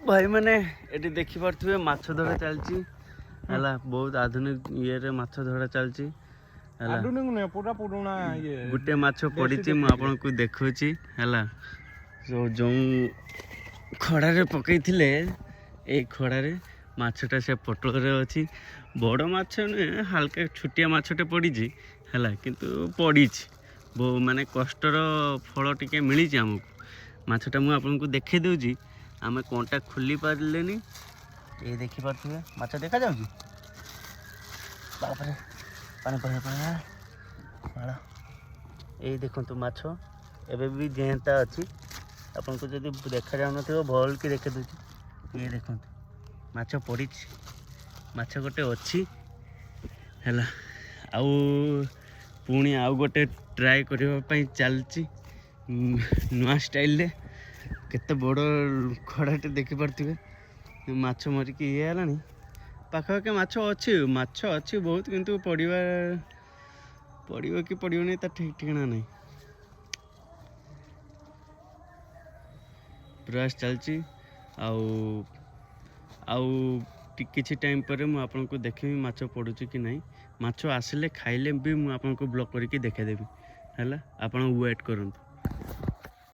भाई मैंने ये देखिपे माछ धरा चलती है बहुत आधुनिक ये माछ धरा चलती गोटे माछ पड़ी मुझे को देखुची है जो खड़े पकई ये खड़े माछटा से पटल अच्छी बड़ माछ नुहे हाल्का छोटिया माछटे पड़ी है किंतु पड़ी माने कष्टर फल टिके मिली आमको माछटा मुझे देखे दूची आम कंटा खोली पारे ये देखिपे माछ देखा जाऊँगी पानी पाला ये देखो माछ एबे भी जेंता अच्छी आपन को जब देखा जाऊन भल कि देखे दूची ये देखो माछ पड़ी माछ गोटे अच्छी है आउ पुणी आउ गोटे ट्राए करने चलती नुआ स्टाइल केते बड़ खड़ाटे देखिपे माछ मरिकी ये है पाखापाखि माछ अच्छी बहुत किंतु पड़ो कि पड़ोनी तो ठीक ठिकाना नहीं प्रयास चलती किसी टाइम पर मुझे देखी माछ पड़ू कि नहीं माछ आसिले खाइले भी मुझे ब्लॉग करके देखेदेवी है आप वेट करूँ।